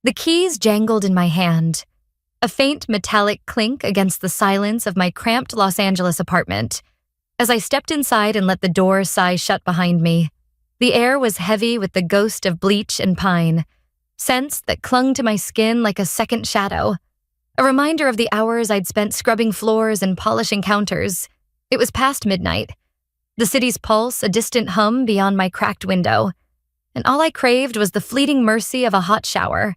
The keys jangled in my hand, a faint metallic clink against the silence of my cramped Los Angeles apartment. As I stepped inside and let the door sigh shut behind me, the air was heavy with the ghost of bleach and pine, scents that clung to my skin like a second shadow, a reminder of the hours I'd spent scrubbing floors and polishing counters. It was past midnight, the city's pulse a distant hum beyond my cracked window, and all I craved was the fleeting mercy of a hot shower.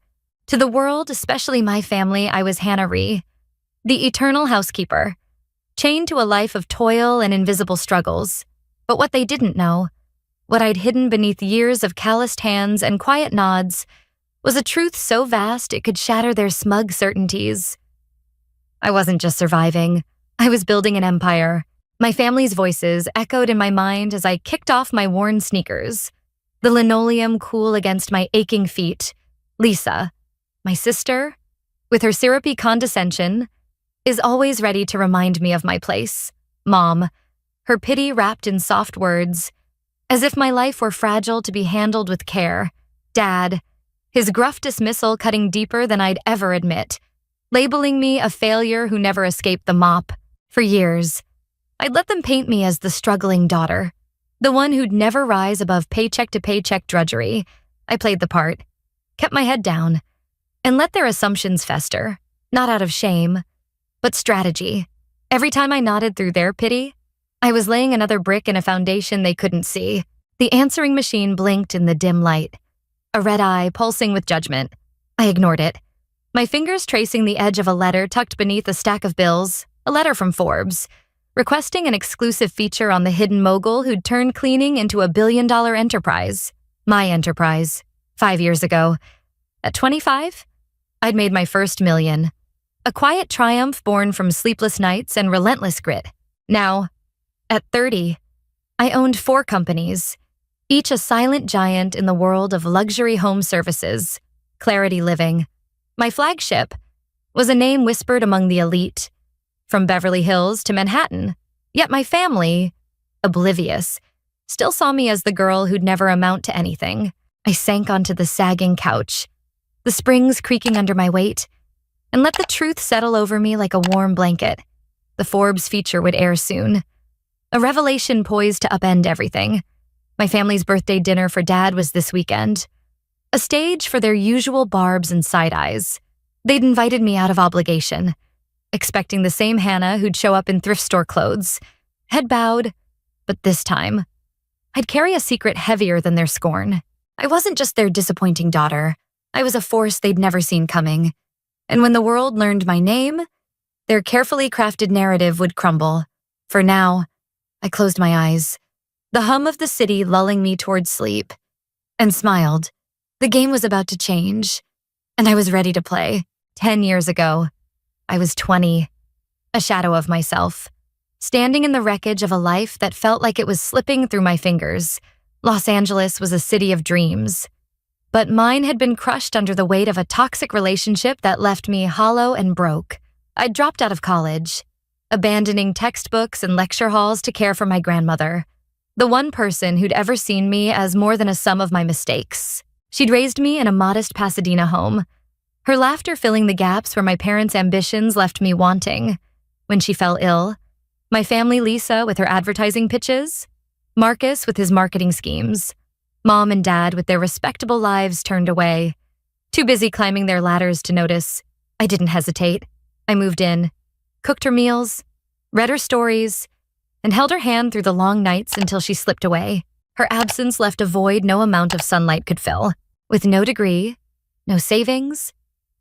To the world, especially my family, I was Hannah Ree, the eternal housekeeper, chained to a life of toil and invisible struggles. But what they didn't know, what I'd hidden beneath years of calloused hands and quiet nods, was a truth so vast it could shatter their smug certainties. I wasn't just surviving. I was building an empire. My family's voices echoed in my mind as I kicked off my worn sneakers, the linoleum cool against my aching feet. Lisa, my sister, with her syrupy condescension, is always ready to remind me of my place. Mom, her pity wrapped in soft words, as if my life were fragile to be handled with care. Dad, his gruff dismissal cutting deeper than I'd ever admit, labeling me a failure who never escaped the mop. For years, I'd let them paint me as the struggling daughter, the one who'd never rise above paycheck-to-paycheck drudgery. I played the part, kept my head down, and let their assumptions fester, not out of shame, but strategy. Every time I nodded through their pity, I was laying another brick in a foundation they couldn't see. The answering machine blinked in the dim light, a red eye pulsing with judgment. I ignored it, my fingers tracing the edge of a letter tucked beneath a stack of bills, a letter from Forbes, requesting an exclusive feature on the hidden mogul who'd turned cleaning into a billion-dollar enterprise. My enterprise, 5 years ago. At 25, I'd made my first $1 million. A quiet triumph born from sleepless nights and relentless grit. Now, at 30, I owned 4 companies, each a silent giant in the world of luxury home services. Clarity Living, my flagship, was a name whispered among the elite, from Beverly Hills to Manhattan. Yet my family, oblivious, still saw me as the girl who'd never amount to anything. I sank onto the sagging couch, the springs creaking under my weight, and let the truth settle over me like a warm blanket. The Forbes feature would air soon, a revelation poised to upend everything. My family's birthday dinner for Dad was this weekend, a stage for their usual barbs and side-eyes. They'd invited me out of obligation, expecting the same Hannah who'd show up in thrift store clothes, head bowed, but this time, I'd carry a secret heavier than their scorn. I wasn't just their disappointing daughter. I was a force they'd never seen coming. And when the world learned my name, their carefully crafted narrative would crumble. For now, I closed my eyes, the hum of the city lulling me towards sleep, and smiled. The game was about to change, and I was ready to play. 10 years ago, I was 20, a shadow of myself, standing in the wreckage of a life that felt like it was slipping through my fingers. Los Angeles was a city of dreams, but mine had been crushed under the weight of a toxic relationship that left me hollow and broke. I'd dropped out of college, abandoning textbooks and lecture halls to care for my grandmother, the one person who'd ever seen me as more than a sum of my mistakes. She'd raised me in a modest Pasadena home, her laughter filling the gaps where my parents' ambitions left me wanting. When she fell ill, my family, Lisa with her advertising pitches, Marcus with his marketing schemes, Mom and Dad with their respectable lives turned away, too busy climbing their ladders to notice. I didn't hesitate. I moved in, cooked her meals, read her stories, and held her hand through the long nights until she slipped away. Her absence left a void no amount of sunlight could fill. With no degree, no savings,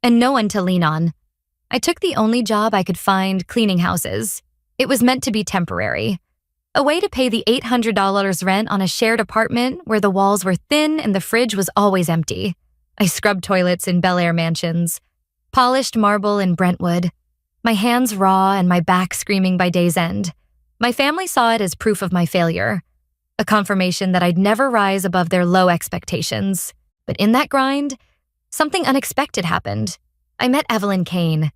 and no one to lean on, I took the only job I could find, cleaning houses. It was meant to be temporary, a way to pay the $800 rent on a shared apartment where the walls were thin and the fridge was always empty. I scrubbed toilets in Bel Air mansions, polished marble in Brentwood, my hands raw and my back screaming by day's end. My family saw it as proof of my failure, a confirmation that I'd never rise above their low expectations. But in that grind, something unexpected happened. I met Evelyn Kane,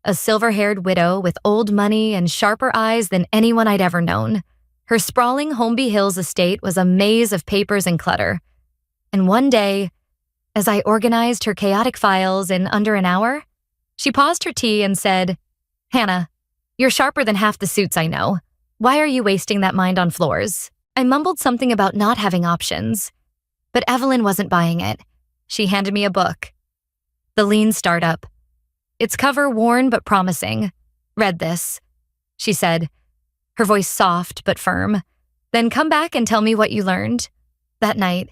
a silver-haired widow with old money and sharper eyes than anyone I'd ever known. Her sprawling Holmby Hills estate was a maze of papers and clutter. And one day, As I organized her chaotic files in under an hour, she paused her tea and said, "Hannah, you're sharper than half the suits I know. Why are you wasting that mind on floors?" I mumbled something about not having options, but Evelyn wasn't buying it. She handed me a book. The Lean Startup. Its cover worn but promising. "Read this," she said, her voice soft but firm. "Then come back and tell me what you learned." That night,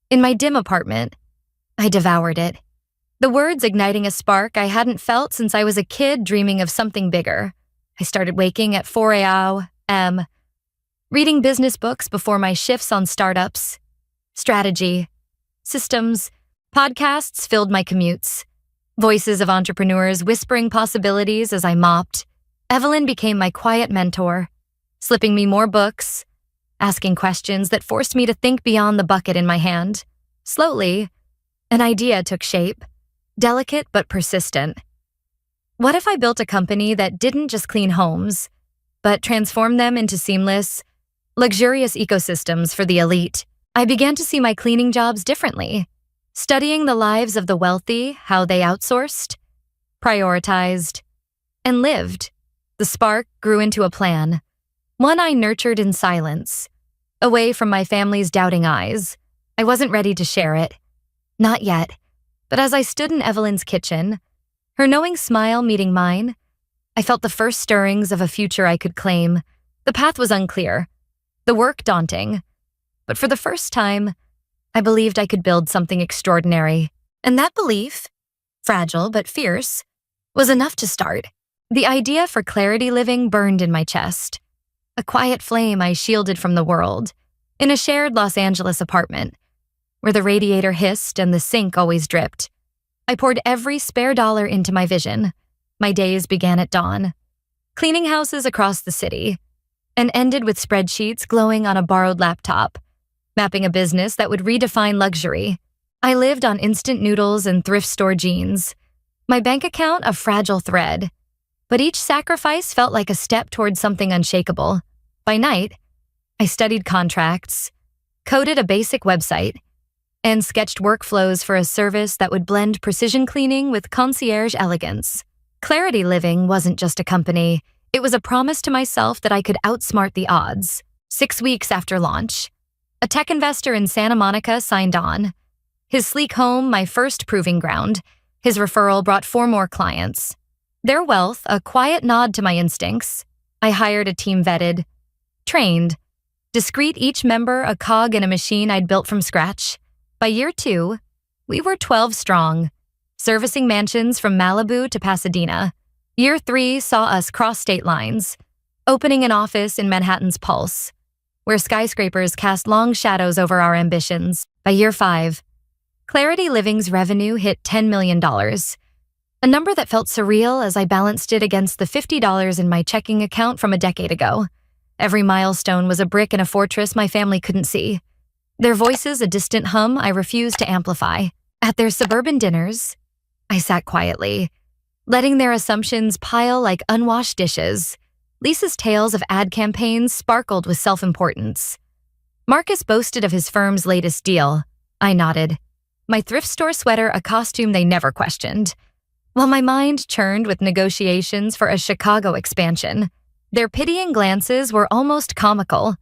in my dim apartment, I devoured it. The words igniting a spark I hadn't felt since I was a kid dreaming of something bigger. I started waking at 4 a.m., reading business books before my shifts on startups. Strategy, systems, podcasts filled my commutes. Voices of entrepreneurs whispering possibilities as I mopped. Evelyn became my quiet mentor, slipping me more books, asking questions that forced me to think beyond the bucket in my hand. Slowly, an idea took shape, delicate but persistent. What if I built a company that didn't just clean homes, but transformed them into seamless, luxurious ecosystems for the elite? I began to see my cleaning jobs differently, studying the lives of the wealthy, how they outsourced, prioritized, and lived. The spark grew into a plan, one I nurtured in silence, away from my family's doubting eyes. I wasn't ready to share it. Not yet. But as I stood in Evelyn's kitchen, her knowing smile meeting mine, I felt the first stirrings of a future I could claim. The path was unclear, the work daunting, but for the first time, I believed I could build something extraordinary. And that belief, fragile but fierce, was enough to start. The idea for Clarity Living burned in my chest, a quiet flame I shielded from the world, in a shared Los Angeles apartment, where the radiator hissed and the sink always dripped. I poured every spare dollar into my vision. My days began at dawn, cleaning houses across the city, and ended with spreadsheets glowing on a borrowed laptop, mapping a business that would redefine luxury. I lived on instant noodles and thrift store jeans, my bank account a fragile thread, but each sacrifice felt like a step towards something unshakable. By night, I studied contracts, coded a basic website, and sketched workflows for a service that would blend precision cleaning with concierge elegance. Clarity Living wasn't just a company, it was a promise to myself that I could outsmart the odds. 6 weeks after launch, a tech investor in Santa Monica signed on. His sleek home, my first proving ground, his referral brought 4 more clients. Their wealth, a quiet nod to my instincts. I hired a team vetted, trained, discreet, each member a cog in a machine I'd built from scratch. By year 2, we were 12 strong, servicing mansions from Malibu to Pasadena. Year 3 saw us cross state lines, opening an office in Manhattan's Pulse, where skyscrapers cast long shadows over our ambitions. By year 5, Clarity Living's revenue hit $10 million, a number that felt surreal as I balanced it against the $50 in my checking account from a decade ago. Every milestone was a brick in a fortress my family couldn't see. Their voices a distant hum I refused to amplify. At their suburban dinners, I sat quietly, letting their assumptions pile like unwashed dishes. Lisa's tales of ad campaigns sparkled with self-importance. Marcus boasted of his firm's latest deal. I nodded, my thrift store sweater a costume they never questioned, while my mind churned with negotiations for a Chicago expansion. Their pitying glances were almost comical,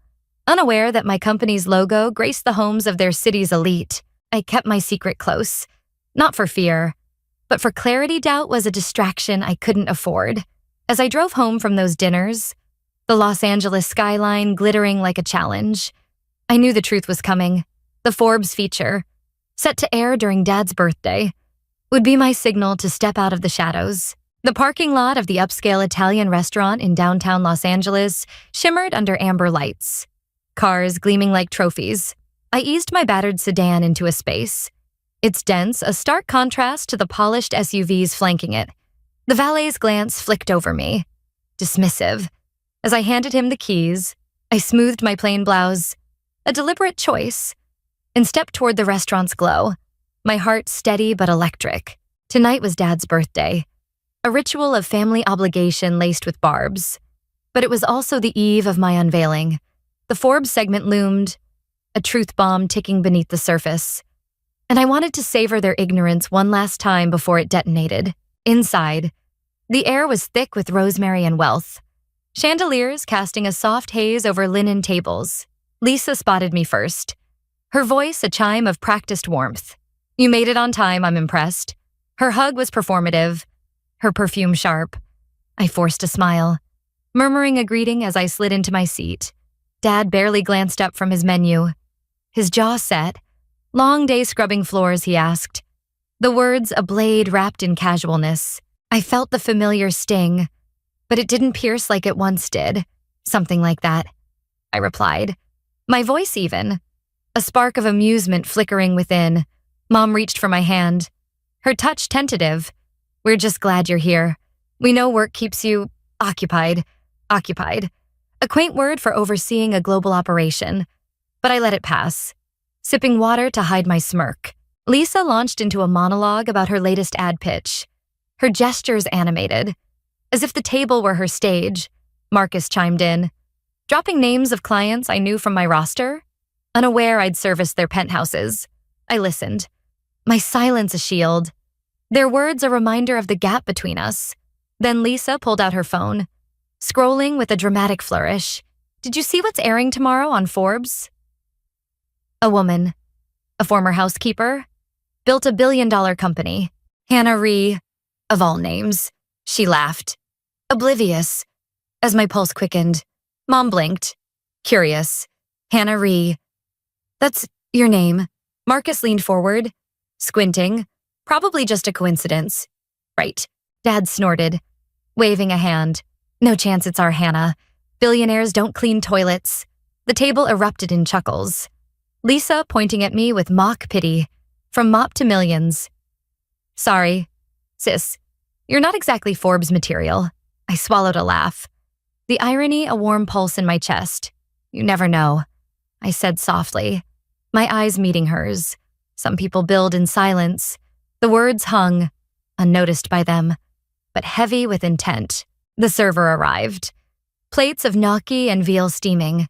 unaware that my company's logo graced the homes of their city's elite. I kept my secret close, not for fear, but for clarity. Doubt was a distraction I couldn't afford. As I drove home from those dinners, the Los Angeles skyline glittering like a challenge, I knew the truth was coming. The Forbes feature, set to air during Dad's birthday, would be my signal to step out of the shadows. The parking lot of the upscale Italian restaurant in downtown Los Angeles shimmered under amber lights, cars gleaming like trophies. I eased my battered sedan into a space, its dense a stark contrast to the polished SUVs flanking it. The valet's glance flicked over me, dismissive. As I handed him the keys, I smoothed my plain blouse, a deliberate choice, and stepped toward the restaurant's glow, my heart steady but electric. Tonight was Dad's birthday, a ritual of family obligation laced with barbs. But it was also the eve of my unveiling. The Forbes segment loomed, a truth bomb ticking beneath the surface. and I wanted to savor their ignorance one last time before it detonated. Inside, the air was thick with rosemary and wealth, chandeliers casting a soft haze over linen tables. Lisa spotted me first, her voice a chime of practiced warmth. "You made it on time, I'm impressed." Her hug was performative, her perfume sharp. I forced a smile, murmuring a greeting as I slid into my seat. Dad barely glanced up from his menu. His jaw set. "Long day scrubbing floors," he asked. The words a blade wrapped in casualness. I felt the familiar sting, but it didn't pierce like it once did. "Something like that," I replied, my voice even, a spark of amusement flickering within. Mom reached for my hand, her touch tentative. "We're just glad you're here. We know work keeps you occupied." Occupied. A quaint word for overseeing a global operation, but I let it pass, sipping water to hide my smirk. Lisa launched into a monologue about her latest ad pitch, her gestures animated, as if the table were her stage. Marcus chimed in, dropping names of clients I knew from my roster, unaware I'd serviced their penthouses. I listened, my silence a shield, their words a reminder of the gap between us. Then Lisa pulled out her phone, scrolling with a dramatic flourish. "Did you see what's airing tomorrow on Forbes?" A woman, a former housekeeper, built a billion-dollar company. Hannah Ree, of all names. She laughed, oblivious, as my pulse quickened. Mom blinked, curious. "Hannah Ree. That's your name." Marcus leaned forward, squinting. "Probably just a coincidence." "Right." Dad snorted, waving a hand. "No chance it's our Hannah. Billionaires don't clean toilets." The table erupted in chuckles. Lisa pointing at me with mock pity, from mop to millions. "Sorry, sis, you're not exactly Forbes material." I swallowed a laugh, the irony a warm pulse in my chest. "You never know," I said softly, my eyes meeting hers. Some people build in silence. The words hung, unnoticed by them, but heavy with intent. The server arrived, plates of gnocchi and veal steaming,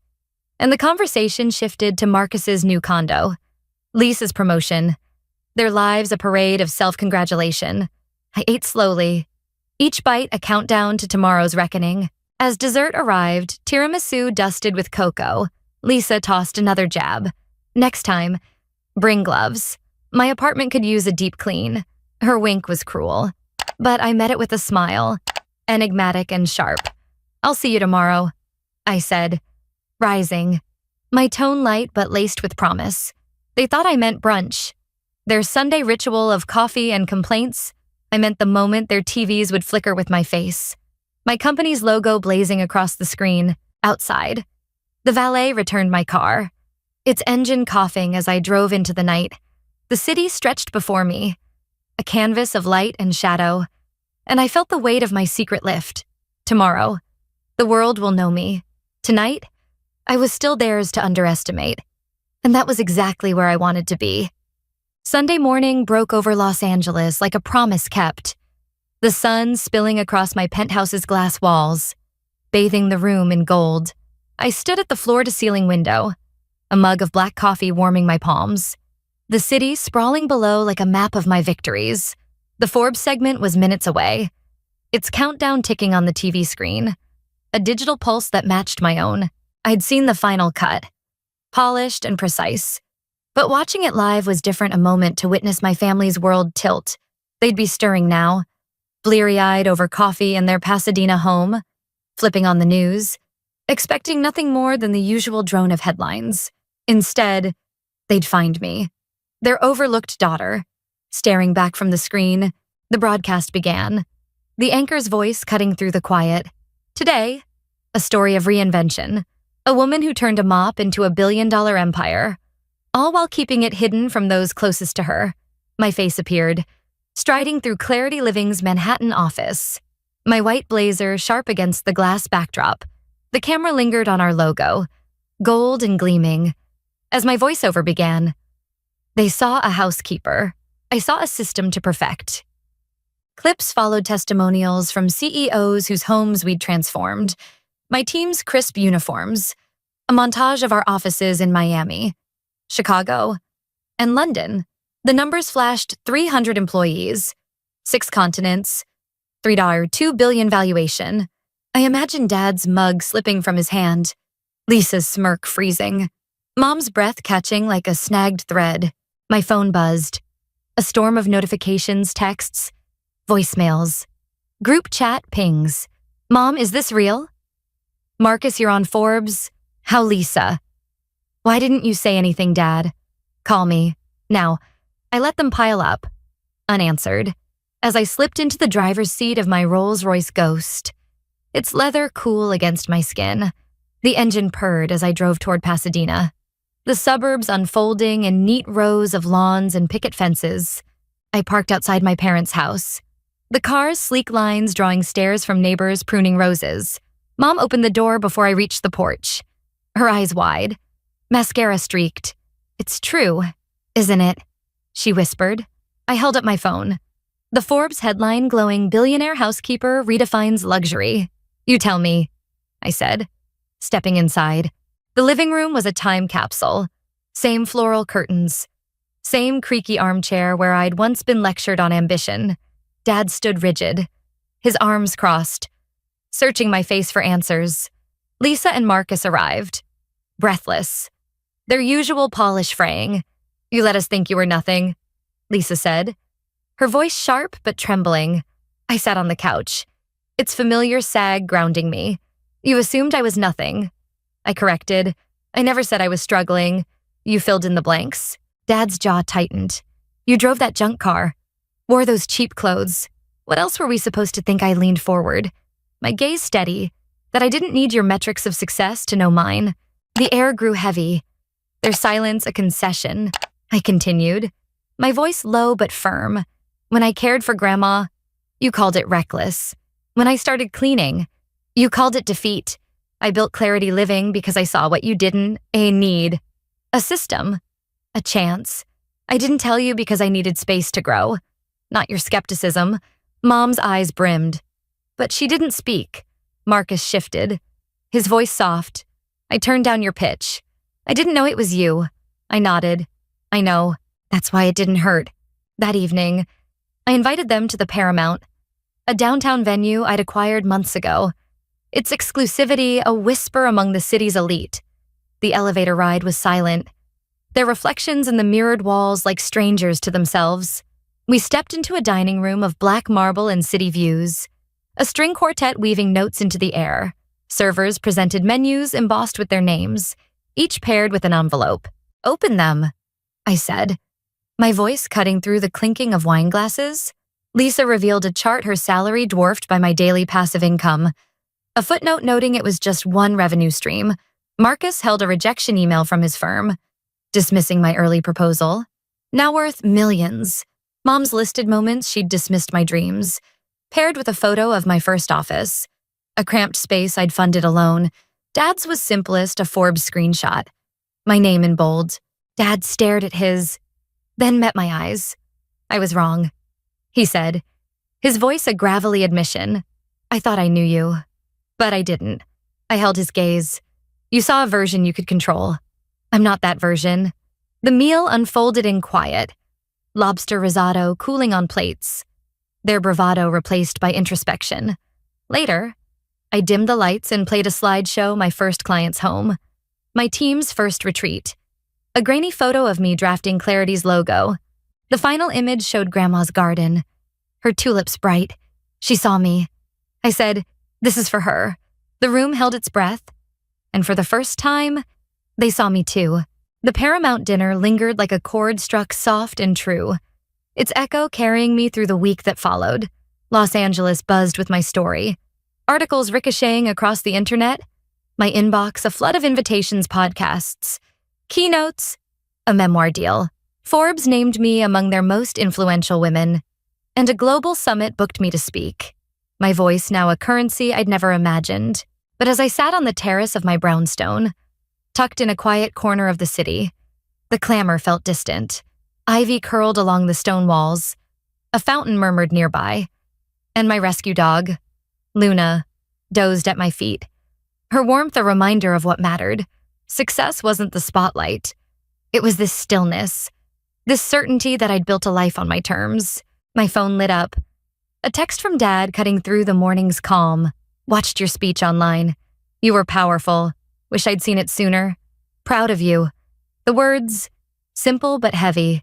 and the conversation shifted to Marcus's new condo, Lisa's promotion, their lives a parade of self-congratulation. I ate slowly, each bite a countdown to tomorrow's reckoning. As dessert arrived, tiramisu dusted with cocoa, Lisa tossed another jab. "Next time, bring gloves. My apartment could use a deep clean." Her wink was cruel, but I met it with a smile, enigmatic and sharp. "I'll see you tomorrow," I said, rising, my tone light but laced with promise. They thought I meant brunch. Their Sunday ritual of coffee and complaints, I meant the moment their TVs would flicker with my face, my company's logo blazing across the screen. Outside, the valet returned my car, its engine coughing as I drove into the night. The city stretched before me, a canvas of light and shadow, and I felt the weight of my secret lift. Tomorrow, the world will know me. Tonight, I was still theirs to underestimate, and that was exactly where I wanted to be. Sunday morning broke over Los Angeles like a promise kept, the sun spilling across my penthouse's glass walls, bathing the room in gold. I stood at the floor-to-ceiling window, a mug of black coffee warming my palms, the city sprawling below like a map of my victories. The Forbes segment was minutes away, its countdown ticking on the TV screen, a digital pulse that matched my own. I'd seen the final cut, polished and precise, but watching it live was different. A moment to witness my family's world tilt. They'd be stirring now, bleary-eyed over coffee in their Pasadena home, flipping on the news, expecting nothing more than the usual drone of headlines. Instead, they'd find me, their overlooked daughter, staring back from the screen. The broadcast began, the anchor's voice cutting through the quiet. Today, a story of reinvention, a woman who turned a mop into a billion-dollar empire, all while keeping it hidden from those closest to her. My face appeared, striding through Clarity Living's Manhattan office, my white blazer sharp against the glass backdrop. The camera lingered on our logo, gold and gleaming. As my voiceover began, they saw a housekeeper. I saw a system to perfect. Clips followed testimonials from CEOs whose homes we'd transformed, my team's crisp uniforms, a montage of our offices in Miami, Chicago, and London, The numbers flashed 300 employees, 6 continents, $3.2 billion valuation. I imagined Dad's mug slipping from his hand, Lisa's smirk freezing, Mom's breath catching like a snagged thread. My phone buzzed. A storm of notifications, texts, voicemails, group chat pings. Mom, is this real? Marcus, you're on Forbes. How Lisa? Why didn't you say anything, Dad? Call me. Now, I let them pile up, unanswered, as I slipped into the driver's seat of my Rolls-Royce Ghost. Its leather cool against my skin. The engine purred as I drove toward Pasadena. The suburbs unfolding in neat rows of lawns and picket fences. I parked outside my parents' house. The car's sleek lines drawing stares from neighbors pruning roses. Mom opened the door before I reached the porch. Her eyes wide. Mascara streaked. It's true, isn't it? She whispered. I held up my phone. The Forbes headline glowing billionaire housekeeper redefines luxury. You tell me, I said, stepping inside. The living room was a time capsule. Same floral curtains. Same creaky armchair where I'd once been lectured on ambition. Dad stood rigid, his arms crossed, searching my face for answers. Lisa and Marcus arrived, breathless, their usual polish fraying. You let us think you were nothing, Lisa said, her voice sharp but trembling. I sat on the couch, its familiar sag grounding me. You assumed I was nothing. I corrected. I never said I was struggling. You filled in the blanks. Dad's jaw tightened. You drove that junk car, wore those cheap clothes. What else were we supposed to think? I leaned forward, my gaze steady, that I didn't need your metrics of success to know mine. The air grew heavy, their silence a concession. I continued, my voice low but firm. When I cared for Grandma, you called it reckless. When I started cleaning, you called it defeat. I built Clarity Living because I saw what you didn't, a need, a system, a chance. I didn't tell you because I needed space to grow. Not your skepticism. Mom's eyes brimmed. But she didn't speak. Marcus shifted, his voice soft. I turned down your pitch. I didn't know it was you. I nodded. I know. That's why it didn't hurt. That evening, I invited them to the Paramount, a downtown venue I'd acquired months ago. Its exclusivity a whisper among the city's elite. The elevator ride was silent, their reflections in the mirrored walls like strangers to themselves. We stepped into a dining room of black marble and city views, a string quartet weaving notes into the air. Servers presented menus embossed with their names, each paired with an envelope. Open them, I said, my voice cutting through the clinking of wine glasses. Lisa revealed a chart her salary dwarfed by my daily passive income, a footnote noting it was just one revenue stream. Marcus held a rejection email from his firm, dismissing my early proposal. Now worth millions. Mom's listed moments she'd dismissed my dreams, paired with a photo of my first office, a cramped space I'd funded alone. Dad's was simplest, a Forbes screenshot. My name in bold. Dad stared at his, then met my eyes. I was wrong, he said, his voice a gravelly admission. I thought I knew you, but I didn't. I held his gaze. You saw a version you could control. I'm not that version. The meal unfolded in quiet. Lobster risotto cooling on plates, their bravado replaced by introspection. Later, I dimmed the lights and played a slideshow, my first client's home, my team's first retreat. A grainy photo of me drafting Clarity's logo. The final image showed Grandma's garden, her tulips bright. She saw me. I said, this is for her. The room held its breath, and for the first time, they saw me too. The Paramount dinner lingered like a chord struck soft and true, its echo carrying me through the week that followed. Los Angeles buzzed with my story. Articles ricocheting across the internet, my inbox a flood of invitations, podcasts, keynotes, a memoir deal. Forbes named me among their most influential women, and a global summit booked me to speak. My voice now a currency I'd never imagined. But as I sat on the terrace of my brownstone, tucked in a quiet corner of the city, the clamor felt distant. Ivy curled along the stone walls, a fountain murmured nearby, and my rescue dog, Luna, dozed at my feet, her warmth a reminder of what mattered. Success wasn't the spotlight. It was this stillness, This certainty that I'd built a life on my terms. My phone lit up. A text from Dad cutting through the morning's calm. Watched your speech online. You were powerful. Wish I'd seen it sooner. Proud of you. The words, simple but heavy,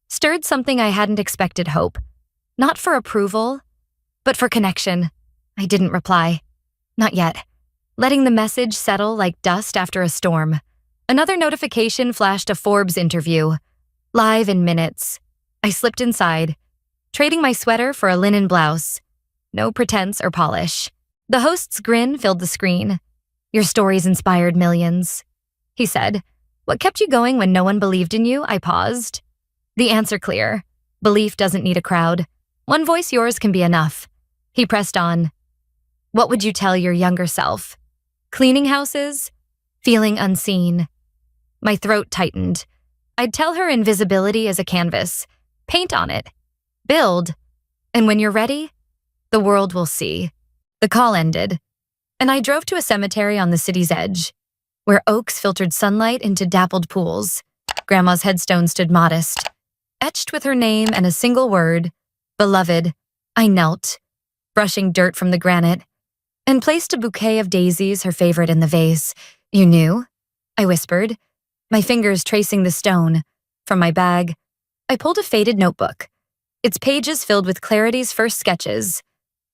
stirred something I hadn't expected hope. Not for approval, but for connection. I didn't reply. Not yet. Letting the message settle like dust after a storm. Another notification flashed a Forbes interview. Live in minutes. I slipped inside, trading my sweater for a linen blouse. No pretense or polish. The host's grin filled the screen. Your stories inspired millions. He said, what kept you going when no one believed in you? I paused. The answer clear. Belief doesn't need a crowd. One voice yours can be enough. He pressed on. What would you tell your younger self? Cleaning houses? Feeling unseen. My throat tightened. I'd tell her invisibility is a canvas. Paint on it. Build. And when you're ready, the world will see. The call ended, and I drove to a cemetery on the city's edge, where oaks filtered sunlight into dappled pools. Grandma's headstone stood modest, etched with her name and a single word, beloved. I knelt, brushing dirt from the granite, and placed a bouquet of daisies, her favorite, in the vase. You knew? I whispered, my fingers tracing the stone. From my bag, I pulled a faded notebook, its pages filled with Clarity's first sketches,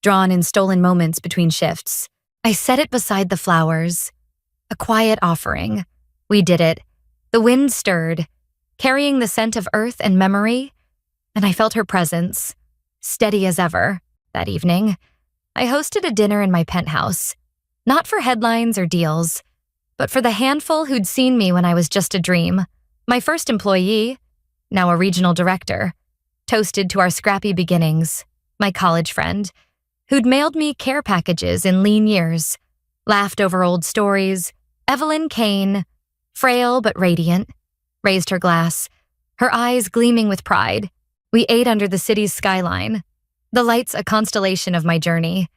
drawn in stolen moments between shifts. I set it beside the flowers. A quiet offering. We did it. The wind stirred, carrying the scent of earth and memory, and I felt her presence, steady as ever. That evening, I hosted a dinner in my penthouse, not for headlines or deals, but for the handful who'd seen me when I was just a dream. My first employee, now a regional director, toasted to our scrappy beginnings. My college friend, who'd mailed me care packages in lean years, laughed over old stories. Evelyn Kane, frail but radiant, raised her glass, her eyes gleaming with pride. We ate under the city's skyline, the lights a constellation of my journey,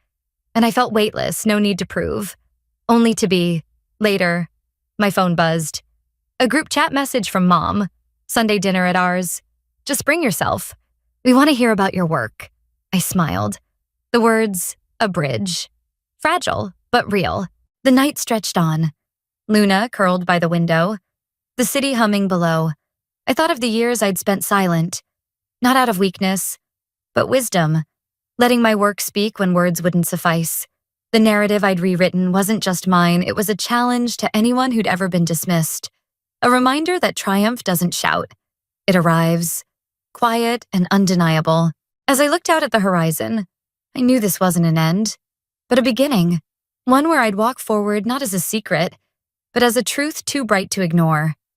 and I felt weightless, no need to prove, only to be. Later, my phone buzzed. A group chat message from Mom. Sunday dinner at ours. Just bring yourself. We want to hear about your work. I smiled. The words, a bridge. Fragile, but real. The night stretched on. Luna curled by the window. The city humming below. I thought of the years I'd spent silent. Not out of weakness, but wisdom. Letting my work speak when words wouldn't suffice. The narrative I'd rewritten wasn't just mine, it was a challenge to anyone who'd ever been dismissed. A reminder that triumph doesn't shout. It arrives, quiet and undeniable. As I looked out at the horizon, I knew this wasn't an end, but a beginning. One where I'd walk forward not as a secret, but as a truth too bright to ignore.